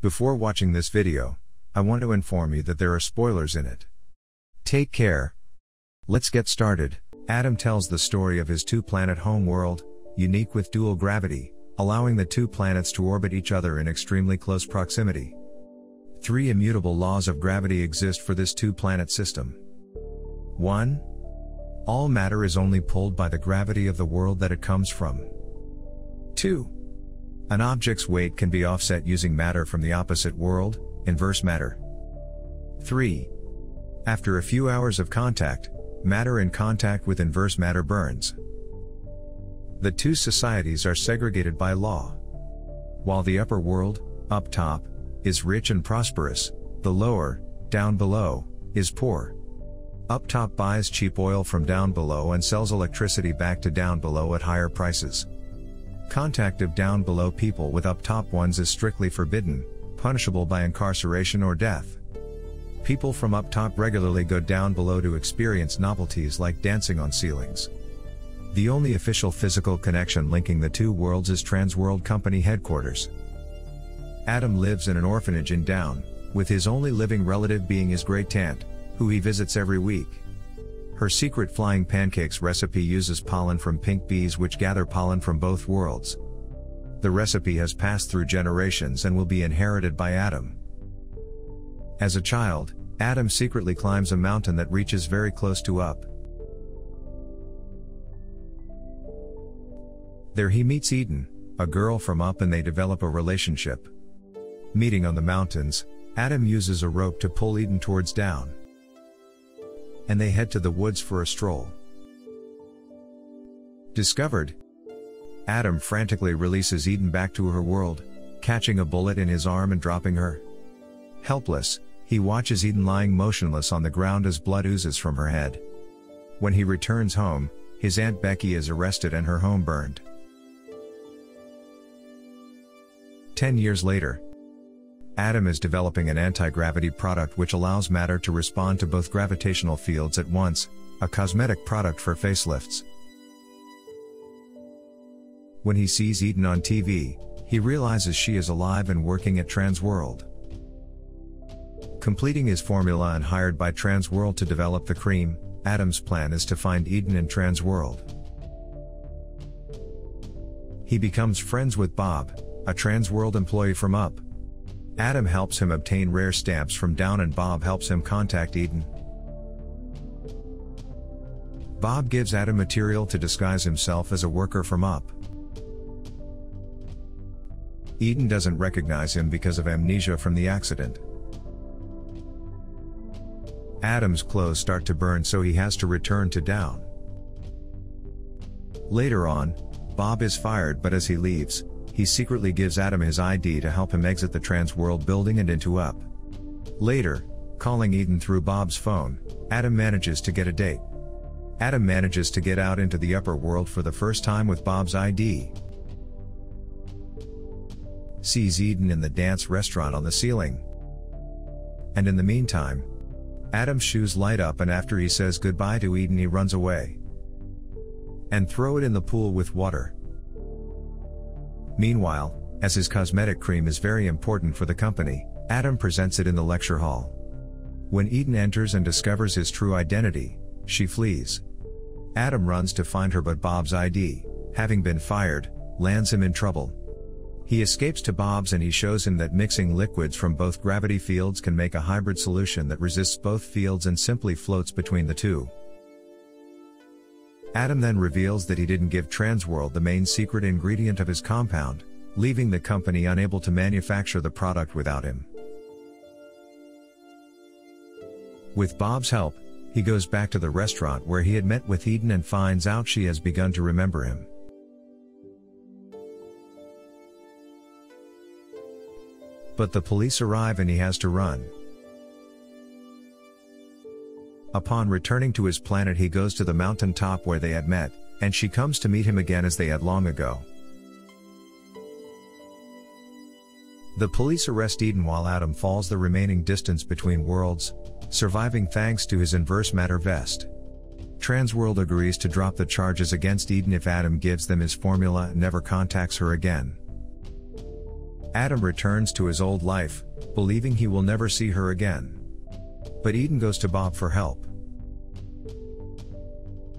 Before watching this video, I want to inform you that there are spoilers in it. Take care. Let's get started. Adam tells the story of his two-planet home world, unique with dual gravity, allowing the two planets to orbit each other in extremely close proximity. 3 immutable laws of gravity exist for this two-planet system. 1. All matter is only pulled by the gravity of the world that it comes from. 2. An object's weight can be offset using matter from the opposite world, inverse matter. 3. After a few hours of contact, matter in contact with inverse matter burns. The two societies are segregated by law. While the upper world, up top, is rich and prosperous, the lower, down below, is poor. Up top buys cheap oil from down below and sells electricity back to down below at higher prices. Contact of down below people with up top ones is strictly forbidden, punishable by incarceration or death. People from up top regularly go down below to experience novelties like dancing on ceilings. The only official physical connection linking the two worlds is Transworld Company headquarters. Adam lives in an orphanage in Down, with his only living relative being his great-aunt, who he visits every week. Her secret flying pancakes recipe uses pollen from pink bees which gather pollen from both worlds. The recipe has passed through generations and will be inherited by Adam. As a child, Adam secretly climbs a mountain that reaches very close to up. There he meets Eden, a girl from up, and they develop a relationship. Meeting on the mountains, Adam uses a rope to pull Eden towards Down, and they head to the woods for a stroll. Discovered, Adam frantically releases Eden back to her world, catching a bullet in his arm and dropping her. Helpless, he watches Eden lying motionless on the ground as blood oozes from her head. When he returns home, his Aunt Becky is arrested and her home burned. 10 years later, Adam is developing an anti-gravity product which allows matter to respond to both gravitational fields at once, a cosmetic product for facelifts. When he sees Eden on TV, he realizes she is alive and working at Transworld. Completing his formula and hired by Transworld to develop the cream, Adam's plan is to find Eden in Transworld. He becomes friends with Bob, a Transworld employee from Up. Adam helps him obtain rare stamps from Down and Bob helps him contact Eden. Bob gives Adam material to disguise himself as a worker from Up. Eden doesn't recognize him because of amnesia from the accident. Adam's clothes start to burn, so he has to return to Down. Later on, Bob is fired, but as he leaves, he secretly gives Adam his ID to help him exit the Transworld building and into Up. Later, calling Eden through Bob's phone, Adam manages to get a date. Adam manages to get out into the upper world for the first time with Bob's ID. Sees Eden in the dance restaurant on the ceiling. And in the meantime, Adam's shoes light up, and after he says goodbye to Eden he runs away and throw it in the pool with water. Meanwhile, as his cosmetic cream is very important for the company, Adam presents it in the lecture hall. When Eden enters and discovers his true identity, she flees. Adam runs to find her, but Bob's ID, having been fired, lands him in trouble. He escapes to Bob's and he shows him that mixing liquids from both gravity fields can make a hybrid solution that resists both fields and simply floats between the two. Adam then reveals that he didn't give Transworld the main secret ingredient of his compound, leaving the company unable to manufacture the product without him. With Bob's help, he goes back to the restaurant where he had met with Eden and finds out she has begun to remember him. But the police arrive and he has to run. Upon returning to his planet, he goes to the mountain top where they had met, and she comes to meet him again as they had long ago. The police arrest Eden while Adam falls the remaining distance between worlds, surviving thanks to his inverse matter vest. Transworld agrees to drop the charges against Eden if Adam gives them his formula and never contacts her again. Adam returns to his old life, believing he will never see her again. But Eden goes to Bob for help.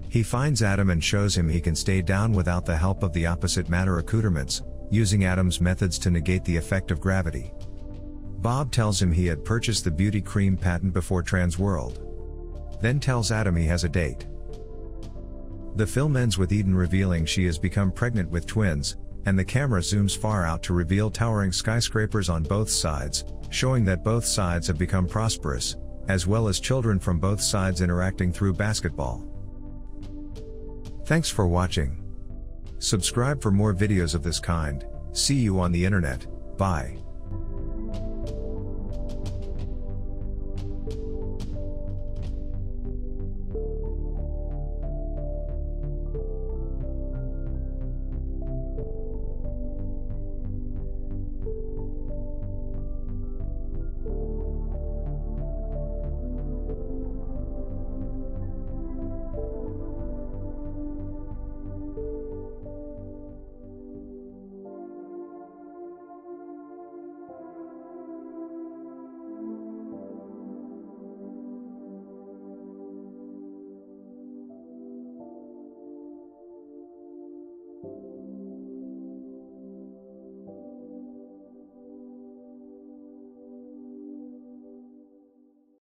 He finds Adam and shows him he can stay down without the help of the opposite matter accoutrements, using Adam's methods to negate the effect of gravity. Bob tells him he had purchased the beauty cream patent before Transworld. Then tells Adam he has a date. The film ends with Eden revealing she has become pregnant with twins, and the camera zooms far out to reveal towering skyscrapers on both sides, showing that both sides have become prosperous, as well as children from both sides interacting through basketball. Thanks for watching. Subscribe for more videos of this kind. See you on the internet. Bye.